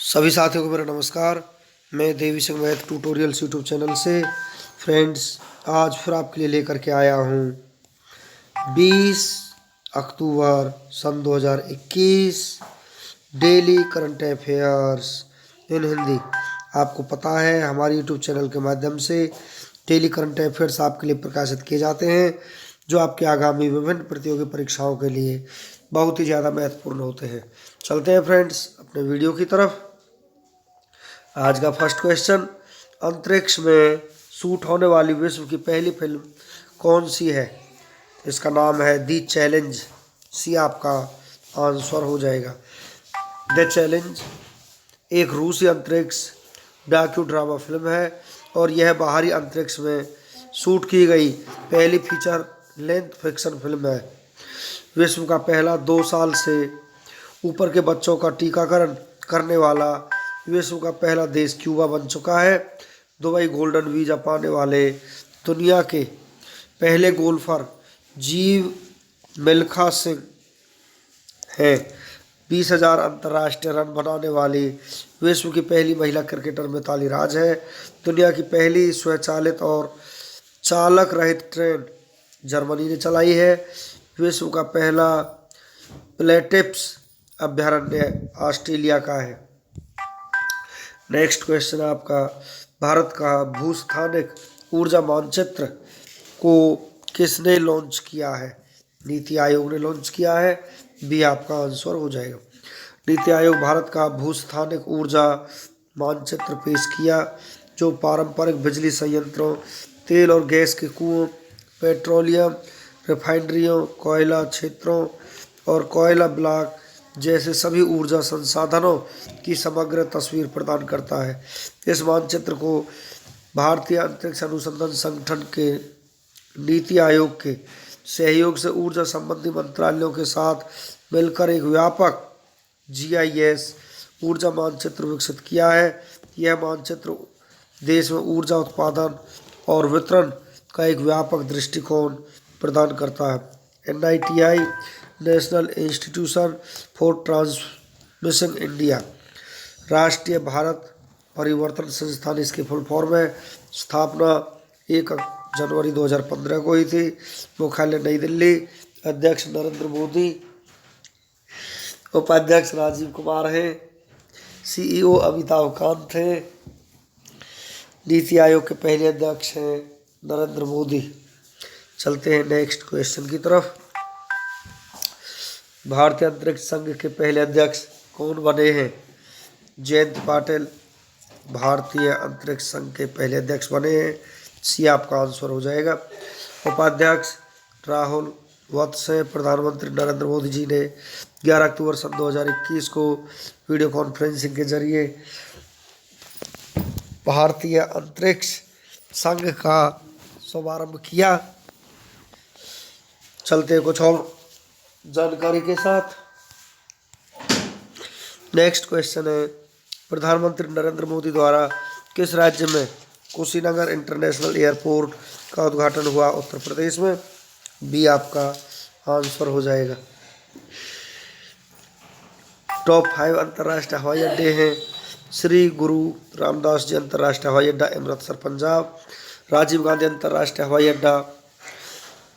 सभी साथियों को मेरा नमस्कार। मैं Devi Singh math tutorials YouTube channel से फ्रेंड्स आज फिर आपके लिए लेकर के आया हूँ 20 अक्टूबर सन 2021 daily current affairs in Hindi. आपको पता है हमारे यूट्यूब चैनल के माध्यम से डेली करंट अफेयर्स आपके लिए प्रकाशित किए जाते हैं जो आपके आगामी विभिन्न प्रतियोगी परीक्षाओं के लिए बहुत ही ज़्यादा महत्वपूर्ण होते हैं। चलते हैं फ्रेंड्स अपने वीडियो की तरफ। आज का फर्स्ट क्वेश्चन, अंतरिक्ष में शूट होने वाली विश्व की पहली फिल्म कौन सी है? इसका नाम है दी चैलेंज। सी आपका आंसर हो जाएगा। द चैलेंज एक रूसी अंतरिक्ष डाक्यू ड्रामा फिल्म है और यह बाहरी अंतरिक्ष में शूट की गई पहली फीचर लेंथ फिक्शन फिल्म है। विश्व का पहला 2 साल से ऊपर के बच्चों का टीकाकरण करने वाला विश्व का पहला देश क्यूबा बन चुका है। दुबई गोल्डन वीज़ा पाने वाले दुनिया के पहले गोल्फर जीव मिल्खा सिंह हैं। 20,000 अंतर्राष्ट्रीय रन बनाने वाली विश्व की पहली महिला क्रिकेटर मिताली राज है। दुनिया की पहली स्वचालित और चालक रहित ट्रेन जर्मनी ने चलाई है। विश्व का पहला प्लेटिप्स अभयारण्य ऑस्ट्रेलिया का है। नेक्स्ट क्वेश्चन आपका, भारत का भूस्थानिक ऊर्जा मानचित्र को किसने लॉन्च किया है? नीति आयोग ने लॉन्च किया है। बी आपका आंसर हो जाएगा। नीति आयोग भारत का भूस्थानिक ऊर्जा मानचित्र पेश किया जो पारंपरिक बिजली संयंत्रों, तेल और गैस के कुओं, पेट्रोलियम रिफाइनरियों, कोयला क्षेत्रों और कोयला ब्लॉक जैसे सभी ऊर्जा संसाधनों की समग्र तस्वीर प्रदान करता है। इस मानचित्र को भारतीय अंतरिक्ष अनुसंधान संगठन के नीति आयोग के सहयोग से ऊर्जा संबंधी मंत्रालयों के साथ मिलकर एक व्यापक GIS ऊर्जा मानचित्र विकसित किया है। यह मानचित्र देश में ऊर्जा उत्पादन और वितरण का एक व्यापक दृष्टिकोण प्रदान करता है। NITI national institution for transmission India राष्ट्रीय भारत परिवर्तन संस्थान इसकी फुल फॉर्म है। स्थापना 1 जनवरी 2015 को हुई थी। मुख्यालय नई दिल्ली। अध्यक्ष नरेंद्र मोदी, उपाध्यक्ष राजीव कुमार हैं, CEO अमिताभ कांत हैं। नीति आयोग के पहले अध्यक्ष हैं नरेंद्र मोदी। चलते हैं नेक्स्ट क्वेश्चन की तरफ। भारतीय अंतरिक्ष संघ के पहले अध्यक्ष कौन बने हैं? जयंत पाटिल भारतीय अंतरिक्ष संघ के पहले अध्यक्ष बने हैं। सी आपका आंसर हो जाएगा। उपाध्यक्ष राहुल वत्स हैं। प्रधानमंत्री नरेंद्र मोदी जी ने 11 अक्टूबर सन 2021 को वीडियो कॉन्फ्रेंसिंग के जरिए भारतीय अंतरिक्ष संघ का शुभारंभ किया। चलते कुछ और जानकारी के साथ। नेक्स्ट क्वेश्चन है, प्रधानमंत्री नरेंद्र मोदी द्वारा किस राज्य में कुशीनगर इंटरनेशनल एयरपोर्ट का उद्घाटन हुआ? उत्तर प्रदेश में। बी आपका आंसर हो जाएगा। टॉप 5 अंतर्राष्ट्रीय हवाई अड्डे हैं। श्री गुरु रामदास जी अंतर्राष्ट्रीय हवाई अड्डा अमृतसर पंजाब, राजीव गांधी अंतर्राष्ट्रीय हवाई अड्डा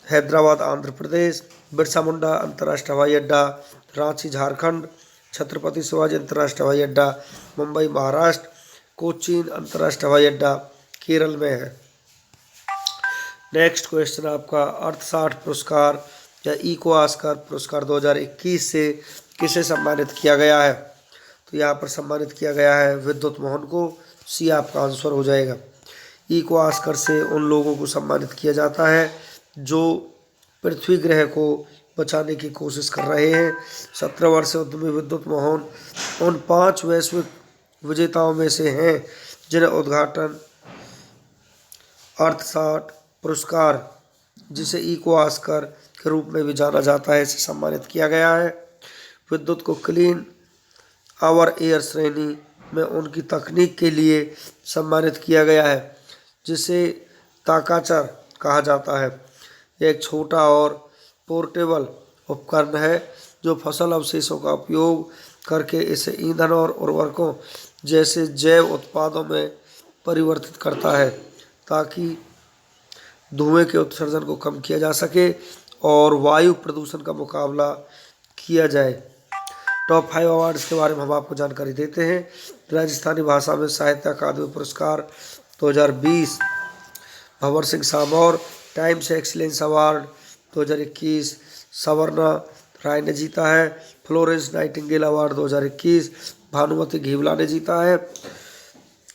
हैदराबाद आंध्र प्रदेश, बिरसा मुंडा अंतर्राष्ट्रीय हवाई अड्डा रांची झारखंड, छत्रपति शिवाजी अंतर्राष्ट्रीय हवाई अड्डा मुंबई महाराष्ट्र, कोचीन अंतर्राष्ट्रीय हवाई अड्डा केरल में है। नेक्स्ट क्वेश्चन आपका, अर्थशास्त्र पुरस्कार या इको ऑस्कर पुरस्कार 2021 से किसे सम्मानित किया गया है? तो यहाँ पर सम्मानित किया गया है विद्युत मोहन को। सी आपका आंसर हो जाएगा। इको ऑस्कर से उन लोगों को सम्मानित किया जाता है जो पृथ्वी ग्रह को बचाने की कोशिश कर रहे हैं। 17 वर्षीय उद्यमी विद्युत मोहन उन 5 वैश्विक विजेताओं में से हैं जिन्हें उद्घाटन अर्थशास्त्र पुरस्कार, जिसे इको ऑस्कर के रूप में भी जाना जाता है, इसे सम्मानित किया गया है। विद्युत को क्लीन आवर एयर श्रेणी में उनकी तकनीक के लिए सम्मानित किया गया है जिसे ताकाचर कहा जाता है। एक छोटा और पोर्टेबल उपकरण है जो फसल अवशेषों का उपयोग करके इसे ईंधन और उर्वरकों जैसे जैव उत्पादों में परिवर्तित करता है ताकि धुएं के उत्सर्जन को कम किया जा सके और वायु प्रदूषण का मुकाबला किया जाए। टॉप 5 अवार्ड्स के बारे में हम आपको जानकारी देते हैं। राजस्थानी भाषा में साहित्य अकादमी पुरस्कार 2020 Bhanwar Singh Samour. Times excellence award 2021 Savarna Rai ने जीता है। Florence Nightingale award 2021 Bhanumati Ghivala ने जीता है।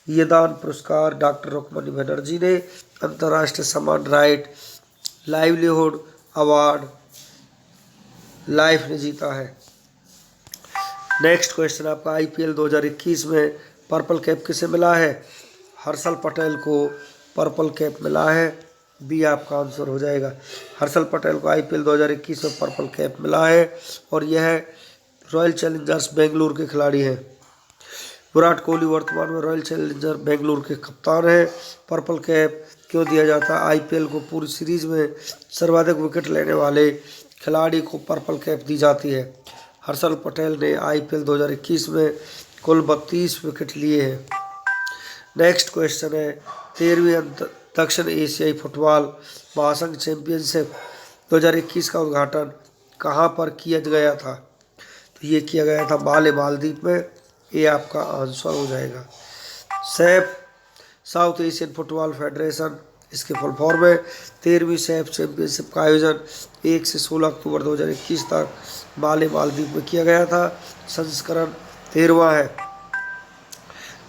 ये दान पुरस्कार डॉक्टर रुक्मणी बनर्जी ने। अंतर्राष्ट्रीय समान राइट लाइवलीहुड अवार्ड लाइफ ने जीता है। नेक्स्ट क्वेश्चन आपका आईपीएल 2021 में पर्पल कैप किसे मिला है? हर्षल पटेल को पर्पल कैप मिला है। बी आपका आंसर हो जाएगा। हर्षल पटेल को आईपीएल 2021 में पर्पल कैप मिला है और यह रॉयल चैलेंजर्स बेंगलुरु के खिलाड़ी हैं। विराट कोहली वर्तमान में रॉयल चैलेंजर बेंगलुरु के कप्तान हैं। पर्पल कैप क्यों दिया जाता है? आईपीएल को पूरी सीरीज में सर्वाधिक विकेट लेने वाले खिलाड़ी को पर्पल कैप दी जाती है। हर्षल पटेल ने आईपीएल 2021 में कुल 32 विकेट लिए हैं। नेक्स्ट क्वेश्चन है 13वीं दक्षिण एशियाई फुटबॉल महासंघ चैंपियनशिप 2021 का उद्घाटन कहाँ पर किया गया था? तो ये किया गया था माले मालदीव में। ये आपका आंसर हो जाएगा। Saif south Asian football federation इसके फुल फॉर्म है। 13वीं सैफ चैंपियनशिप का आयोजन 1 से 16 अक्टूबर 2021 तक माले मालदीव में किया गया था। संस्करण 13वां है।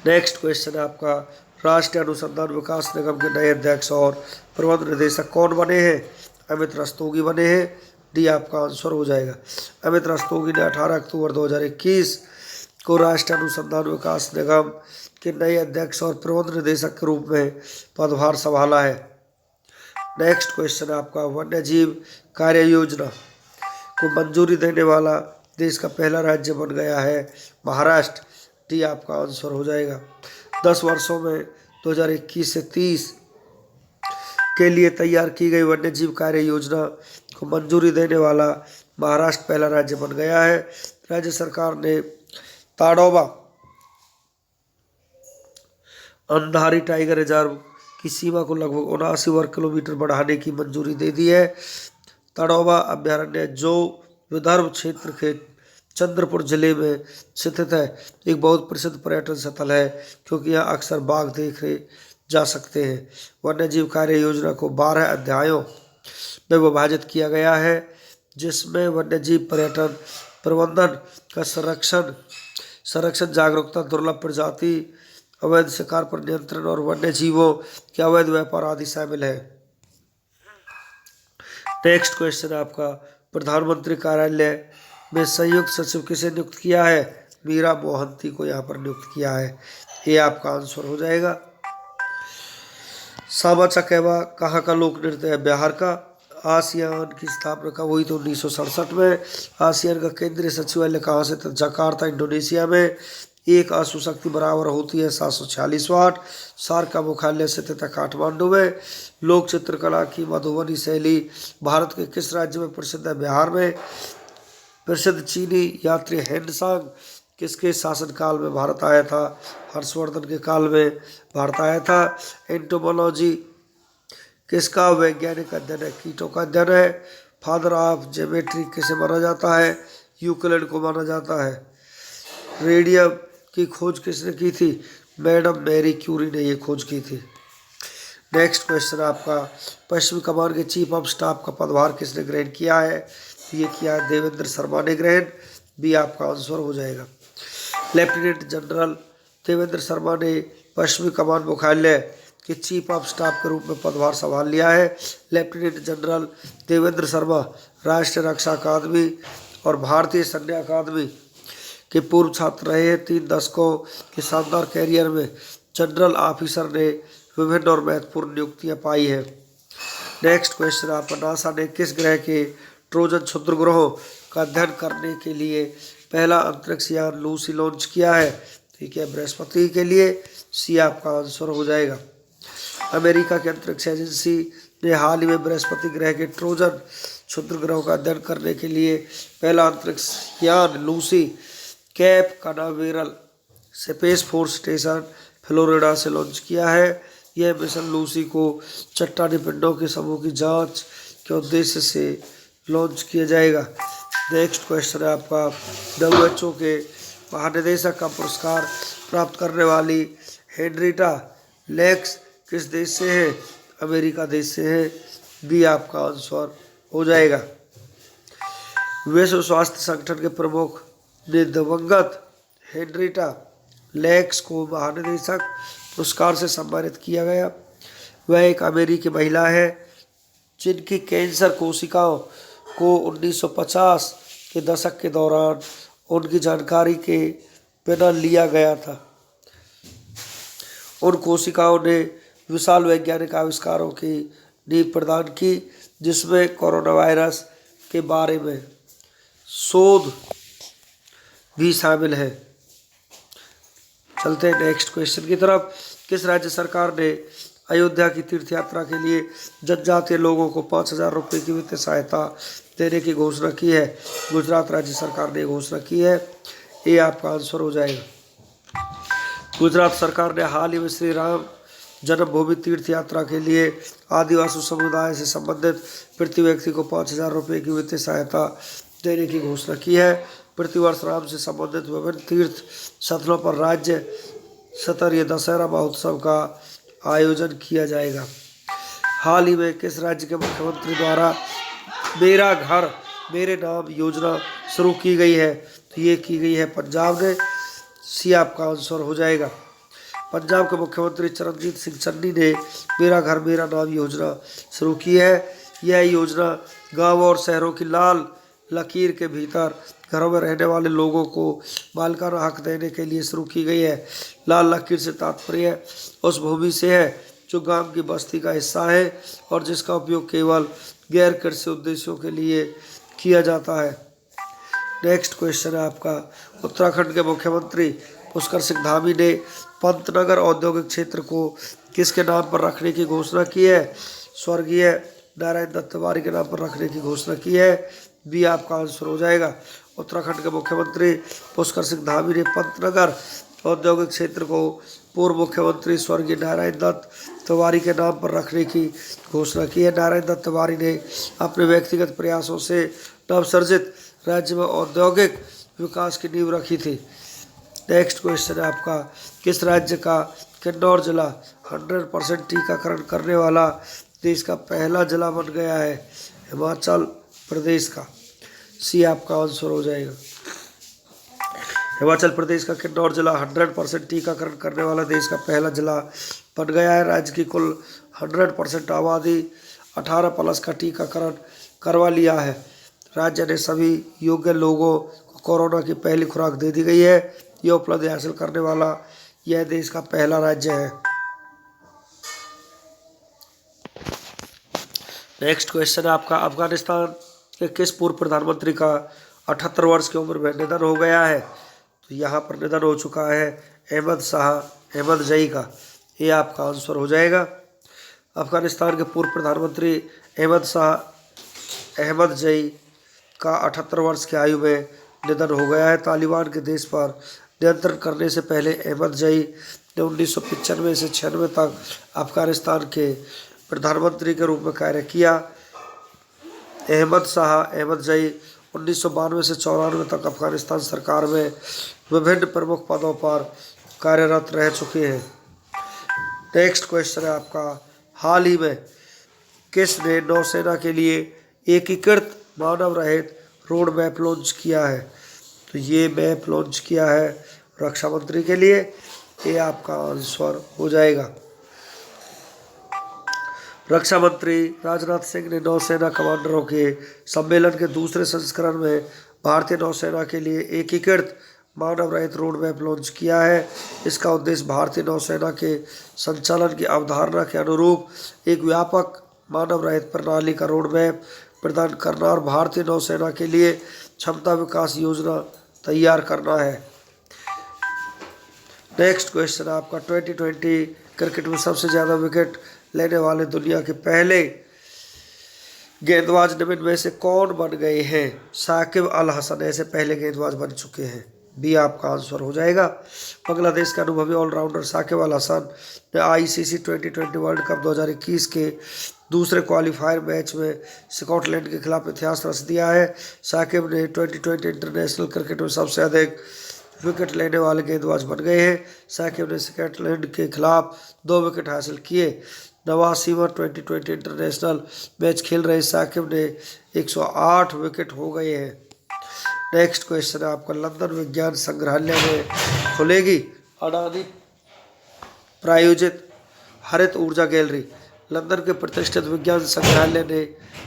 नेक्स्ट क्वेश्चन है आपका राष्ट्रीय अनुसंधान विकास निगम के नए अध्यक्ष और प्रबंध निदेशक कौन बने हैं? अमित रस्तोगी बने हैं। डी आपका आंसर हो जाएगा। अमित रस्तोगी ने 18 अक्टूबर 2021 को राष्ट्रीय अनुसंधान विकास निगम के नए अध्यक्ष और प्रबंध निदेशक के रूप में पदभार संभाला है। नेक्स्ट क्वेश्चन है आपका वन्य जीव कार्य योजना को मंजूरी देने वाला देश का पहला राज्य बन गया है महाराष्ट्र। डी आपका आंसर हो जाएगा। 10 वर्षों में 2021 से 30 के लिए तैयार की गई वन्य जीव कार्य योजना को मंजूरी देने वाला महाराष्ट्र पहला राज्य बन गया है। राज्य सरकार ने ताडोबा अंधारी टाइगर रिजर्व की सीमा को लगभग 79 वर्ग किलोमीटर बढ़ाने की मंजूरी दे दी है। ताडोबा अभ्यारण्य जो विदर्भ क्षेत्र के चंद्रपुर जिले में स्थित है एक बहुत प्रसिद्ध पर्यटन स्थल है क्योंकि यहाँ अक्सर बाघ देखे जा सकते हैं। वन्य जीव कार्य योजना को 12 अध्यायों में विभाजित किया गया है जिसमें वन्य जीव पर्यटन प्रबंधन का संरक्षण जागरूकता दुर्लभ प्रजाति अवैध शिकार पर नियंत्रण और वन्य जीवों के अवैध व्यापार आदि शामिल है। नेक्स्ट क्वेश्चन है आपका प्रधानमंत्री कार्यालय में संयुक्त सचिव किसे नियुक्त किया है? मीरा मोहंती को यहाँ पर नियुक्त किया है। ये आपका आंसर हो जाएगा। सामा चकेवा कहाँ का लोक नृत्य है? बिहार का। आसियान की स्थापना कब हुई? तो 1967 में। आसियान का केंद्रीय सचिवालय कहाँ से? तो जकार्ता इंडोनेशिया में। एक आंसू शक्ति बराबर होती है 746 वाट। सार्क का मुख्यालय स्थित है काठमांडू में। लोक चित्रकला की मधुबनी शैली भारत के किस राज्य में प्रसिद्ध है? बिहार में। प्रसिद्ध चीनी यात्री हेनसांग किसके शासनकाल में भारत आया था? हर्षवर्धन के काल में भारत आया था। एंटोमोलॉजी किसका वैज्ञानिक अध्ययन है? कीटों का अध्ययन है। फादर ऑफ ज्योमेट्री किसे माना जाता है? यूक्लिड को माना जाता है। रेडियम की खोज किसने की थी? मैडम मैरी क्यूरी ने ये खोज की थी। नेक्स्ट क्वेश्चन आपका पश्चिमी कमान के चीफ ऑफ स्टाफ का पदभार किसने ग्रहण किया है? ये किया है देवेंद्र शर्मा ने ग्रहण। बी आपका आंसर हो जाएगा। लेफ्टिनेंट जनरल देवेंद्र शर्मा ने पश्चिमी कमान मुख्यालय के चीफ ऑफ स्टाफ के रूप में पदभार संभाल लिया है। लेफ्टिनेंट जनरल देवेंद्र शर्मा राष्ट्रीय रक्षा अकादमी और भारतीय सैन्य अकादमी के पूर्व छात्र रहे हैं। 3 दशकों के शानदार कैरियर में जनरल ऑफिसर ने विभिन्न और महत्वपूर्ण नियुक्तियां पाई हैं। नेक्स्ट क्वेश्चन आपका नासा ने किस ग्रह के ट्रोजन क्षुद्र ग्रहों का अध्ययन करने के लिए पहला अंतरिक्ष यान लूसी लॉन्च किया है? ठीक है, बृहस्पति के लिए। सी आपका आंसर हो जाएगा। अमेरिका की अंतरिक्ष एजेंसी ने हाल ही में बृहस्पति ग्रह के ट्रोजन क्षुद्र ग्रहों का अध्ययन करने के लिए पहला अंतरिक्ष यान Lucy Cape Canaveral space force station Florida से लॉन्च किया है। यह मिशन लूसी को चट्टानी पिंडों के समूह की जांच के उद्देश्य से लॉन्च किया जाएगा। नेक्स्ट क्वेश्चन है आपका WHO के महानिदेशक का पुरस्कार प्राप्त करने वाली हेनरिटा लेक्स किस देश से है? अमेरिका देश से है। बी आपका आंसर हो जाएगा। विश्व स्वास्थ्य संगठन के प्रमुख ने दिवंगत हेनरिटा लेक्स को महानिदेशक पुरस्कार से सम्मानित किया गया। वह एक अमेरिकी महिला है जिनकी कैंसर कोशिकाओं को 1950 के दशक के दौरान उनकी जानकारी के बिना लिया गया था। उन कोशिकाओं ने विशाल वैज्ञानिक आविष्कारों की नींव प्रदान की, जिसमें कोरोना वायरस के बारे में शोध भी शामिल है। चलते हैं नेक्स्ट क्वेश्चन की तरफ। किस राज्य सरकार ने अयोध्या की तीर्थ यात्रा के लिए जनजातीय लोगों को 5,000 रुपये की वित्तीय सहायता देने की घोषणा की है? गुजरात राज्य सरकार ने घोषणा की है। ये आपका आंसर हो जाएगा। गुजरात सरकार ने हाल ही में श्री राम जन्मभूमि तीर्थ यात्रा के लिए आदिवासी समुदाय से संबंधित प्रति व्यक्ति को 5,000 रुपये की वित्तीय सहायता देने की घोषणा की है। प्रतिवर्ष राम से संबंधित विभिन्न तीर्थ स्थलों पर राज्य स्तरीय दशहरा महोत्सव का आयोजन किया जाएगा। हाल ही में किस राज्य के मुख्यमंत्री द्वारा मेरा घर मेरे नाम योजना शुरू की गई है? तो ये की गई है पंजाब ने। सी आपका आंसर हो जाएगा। पंजाब के मुख्यमंत्री चरणजीत सिंह चन्नी ने मेरा घर मेरा नाम योजना शुरू की है। यह योजना गाँव और शहरों की लाल लकीर के भीतर घरों में रहने वाले लोगों को मालिकाना हक देने के लिए शुरू की गई है। लाल लकीर से तात्पर्य उस भूमि से है जो गांव की बस्ती का हिस्सा है और जिसका उपयोग केवल गैर कृषि उद्देश्यों के लिए किया जाता है। नेक्स्ट क्वेश्चन है आपका उत्तराखंड के मुख्यमंत्री पुष्कर सिंह धामी ने पंतनगर औद्योगिक क्षेत्र को किसके नाम पर रखने की घोषणा की है? स्वर्गीय नारायण दत्त तिवारी के नाम पर रखने की घोषणा की है। बी आपका आंसर हो जाएगा। उत्तराखंड के मुख्यमंत्री पुष्कर सिंह धामी ने पंतनगर औद्योगिक क्षेत्र को पूर्व मुख्यमंत्री स्वर्गीय नारायण दत्त तिवारी के नाम पर रखने की घोषणा की है। नारायण दत्त तिवारी ने अपने व्यक्तिगत प्रयासों से नवसर्जित राज्य में औद्योगिक विकास की नींव रखी थी। नेक्स्ट क्वेश्चन है आपका किस राज्य का किन्नौर जिला 100% टीकाकरण करने वाला देश का पहला जिला बन गया है? हिमाचल प्रदेश का। सी आपका आंसर हो जाएगा। हिमाचल प्रदेश का किन्नौर जिला 100% टीकाकरण करने वाला देश का पहला जिला बन गया है। राज्य की कुल 100% आबादी 18+ का टीकाकरण करवा लिया है। राज्य ने सभी योग्य लोगों को कोरोना की पहली खुराक दे दी गई है। यह उपलब्धि हासिल करने वाला यह देश का पहला राज्य है। नेक्स्ट क्वेश्चन है आपका अफगानिस्तान के किस पूर्व प्रधानमंत्री का 78 वर्ष की उम्र में निधन हो गया है? तो यहाँ पर निधन हो चुका है अहमद शाह अहमदजई का। ये आपका आंसर हो जाएगा। अफगानिस्तान के पूर्व प्रधानमंत्री अहमद शाह अहमदजई का 78 वर्ष की आयु में निधन हो गया है। तालिबान के देश पर नियंत्रण करने से पहले अहमदजई ने 1995 से 96 तक अफगानिस्तान के प्रधानमंत्री के रूप में कार्य किया। अहमद शाह अहमदजई 1992 से 94 तक अफगानिस्तान सरकार में विभिन्न प्रमुख पदों पर कार्यरत रह चुके हैं। नेक्स्ट क्वेश्चन है आपका हाल ही में किसने नौसेना के लिए एकीकृत मानव रहित रोड मैप लॉन्च किया है? तो ये मैप लॉन्च किया है रक्षा मंत्री के लिए। ये आपका आंसर हो जाएगा। रक्षा मंत्री राजनाथ सिंह ने नौसेना कमांडरों के सम्मेलन के दूसरे संस्करण में भारतीय नौसेना के लिए एकीकृत मानव रहित रोड मैप लॉन्च किया है। इसका उद्देश्य भारतीय नौसेना के संचालन की अवधारणा के अनुरूप एक व्यापक मानव रहित प्रणाली का रोड मैप प्रदान करना और भारतीय नौसेना के लिए क्षमता विकास योजना तैयार करना है। नेक्स्ट क्वेश्चन आपका 2020 क्रिकेट में सबसे ज़्यादा विकेट लेने वाले दुनिया के पहले गेंदबाज निम्न में से कौन बन गए हैं? साकिब अल हसन ऐसे पहले गेंदबाज बन चुके हैं। बी आपका आंसर हो जाएगा। बांग्लादेश के अनुभवी ऑलराउंडर साकिब अल हसन ने आईसीसी T20 वर्ल्ड कप 2021 के दूसरे क्वालिफायर मैच में स्कॉटलैंड के खिलाफ इतिहास रच दिया है। साकिब ने T20 इंटरनेशनल क्रिकेट में सबसे अधिक विकेट लेने वाले गेंदबाज बन गए हैं। साकिब ने स्कॉटलैंड के खिलाफ 2 विकेट हासिल किए। 89वां T20 इंटरनेशनल मैच खेल रहे साकिब ने 108 विकेट हो गए हैं। नेक्स्ट क्वेश्चन है आपका, लंदन विज्ञान संग्रहालय में खुलेगी अडानी प्रायोजित हरित ऊर्जा गैलरी। लंदन के प्रतिष्ठित विज्ञान संग्रहालय ने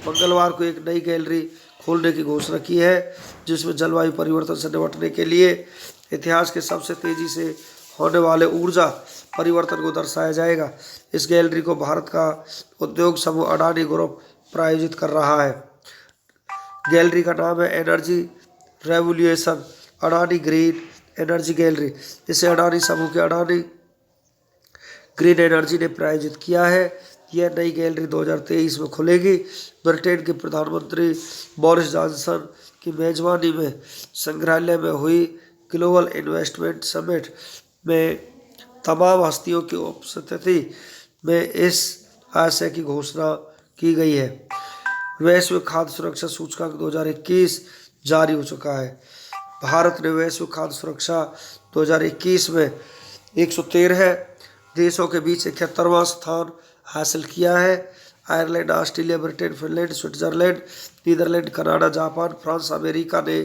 मंगलवार को एक नई गैलरी खोलने की घोषणा की है, जिसमें जलवायु परिवर्तन से निपटने के लिए इतिहास के सबसे तेजी से होने वाले ऊर्जा परिवर्तन को दर्शाया जाएगा। इस गैलरी को भारत का उद्योग समूह अडानी ग्रुप प्रायोजित कर रहा है। गैलरी का नाम है energy revolution Adani green energy gallery. इसे अडानी समूह के अडानी ग्रीन एनर्जी ने प्रायोजित किया है। यह नई गैलरी 2023 में खुलेगी। ब्रिटेन के प्रधानमंत्री बोरिस जॉनसन की मेजबानी में संग्रहालय में हुई ग्लोबल इन्वेस्टमेंट समिट में तमाम हस्तियों की उपस्थिति में इस आशय की घोषणा की गई है। वैश्विक खाद्य सुरक्षा सूचकांक 2021 जारी हो चुका है। भारत ने वैश्विक खाद्य सुरक्षा 2021 में 113 देशों के बीच 71वां स्थान हासिल किया है। Ireland, Australia, Britain, Finland, Switzerland, Netherlands, Canada, Japan, France, America ने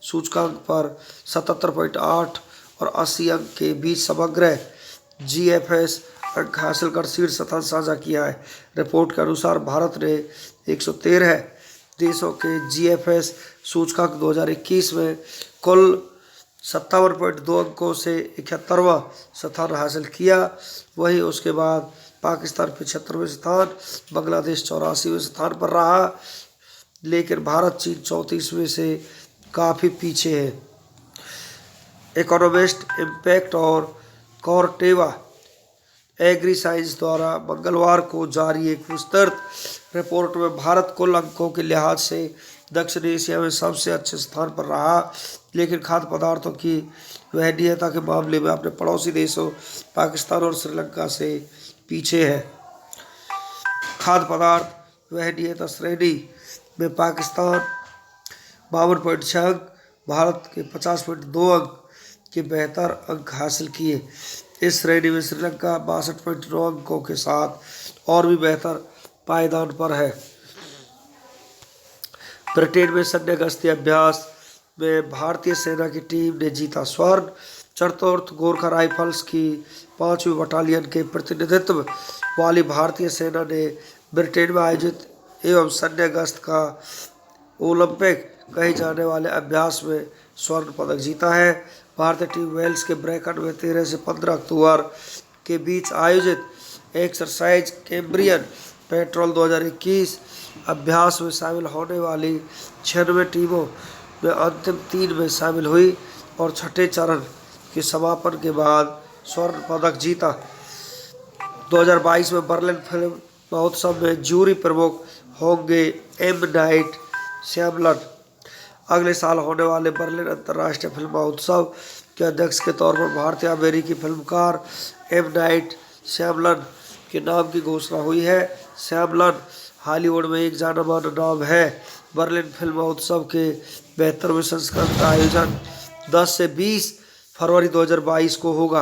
सूचकांक पर 77.8 और 80 अंक के बीच समग्र GFS अंक हासिल कर शीर्ष स्थान साझा किया है। रिपोर्ट के अनुसार भारत ने 113 देशों के GFS सूचकांक 2021 में कुल 57.2 अंकों से 71वां स्थान हासिल किया। वहीं उसके बाद पाकिस्तान 75वें स्थान, बांग्लादेश 84वें स्थान पर रहा, लेकिन भारत चीन 34वें से काफ़ी पीछे है। इकोनॉमिस्ट इम्पैक्ट और कॉर्टेवा एग्री साइंस द्वारा मंगलवार को जारी एक विस्तृत रिपोर्ट में भारत कुल अंकों के लिहाज से दक्षिण एशिया में सबसे अच्छे स्थान पर रहा, लेकिन खाद्य पदार्थों की वहनीयता के मामले में अपने पड़ोसी देशों पाकिस्तान और श्रीलंका से पीछे है। खाद्य पदार्थ वहनीयता श्रेणी में पाकिस्तान 52.6 अंक, भारत के 50.2 अंक के बेहतर अंक हासिल किए। इस श्रेणी में श्रीलंका 62.9 अंकों के साथ और भी बेहतर पायदान पर है। ब्रिटेन में सैन्य गश्ती अभ्यास में भारतीय सेना की टीम ने जीता स्वर्ण। चतुर्थ गोरखा राइफल्स की 5वीं बटालियन के प्रतिनिधित्व वाली भारतीय सेना ने ब्रिटेन में आयोजित एवं सैन्य गश्त का ओलंपिक कहे जाने वाले अभ्यास में स्वर्ण पदक जीता है। भारतीय टीम वेल्स के ब्रैकन में 13 से 15 अक्टूबर के बीच आयोजित एक्सरसाइज कैम्ब्रियन पेट्रोल 2021 अभ्यास में शामिल होने वाली 96 टीमों में अंतिम 3 में शामिल हुई और छठे चरण के समापन के बाद स्वर्ण पदक जीता। 2022 में बर्लिन फिल्म महोत्सव में जूरी प्रमुख होंगे एम नाइट श्यामलन। अगले साल होने वाले बर्लिन अंतर्राष्ट्रीय फिल्म महोत्सव के अध्यक्ष के तौर पर भारतीय अमेरिकी फिल्मकार एम नाइट श्यामलन के नाम की घोषणा हुई है। श्यामलन हॉलीवुड में एक जाना माना नाम है। बर्लिन फिल्म महोत्सव के 72वें संस्करण का आयोजन 10 से 20 फरवरी 2022 को होगा।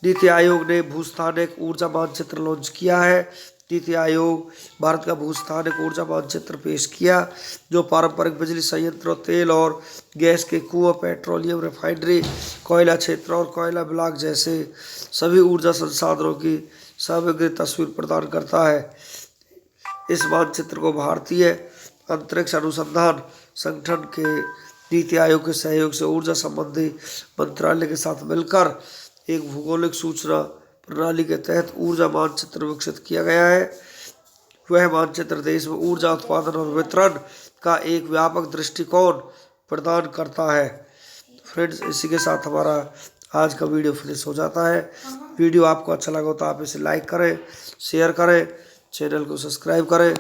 नीति आयोग ने भूस्थानिक ऊर्जा मानचित्र लॉन्च किया है। नीति आयोग भारत का भूस्थानिक ऊर्जा मानचित्र पेश किया, जो पारंपरिक बिजली संयंत्रों, तेल और गैस के कुओं, पेट्रोलियम रिफाइनरी, कोयला क्षेत्र और कोयला ब्लॉक जैसे सभी ऊर्जा संसाधनों की समग्र तस्वीर प्रदान करता है। इस मानचित्र को भारतीय अंतरिक्ष अनुसंधान संगठन के नीति आयोग के सहयोग से ऊर्जा संबंधी मंत्रालय के साथ मिलकर एक भौगोलिक सूचना प्रणाली के तहत ऊर्जा मानचित्र विकसित किया गया है। वह मानचित्र देश में ऊर्जा उत्पादन और वितरण का एक व्यापक दृष्टिकोण प्रदान करता है। फ्रेंड्स, इसी के साथ हमारा आज का वीडियो फिनिश हो जाता है। वीडियो आपको अच्छा लगा तो आप इसे लाइक करें, शेयर करें, चैनल को सब्सक्राइब करें,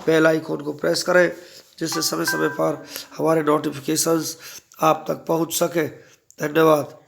बेल आइकॉन को प्रेस करें, जिससे समय समय पर हमारे नोटिफिकेशंस आप तक पहुंच सके। धन्यवाद।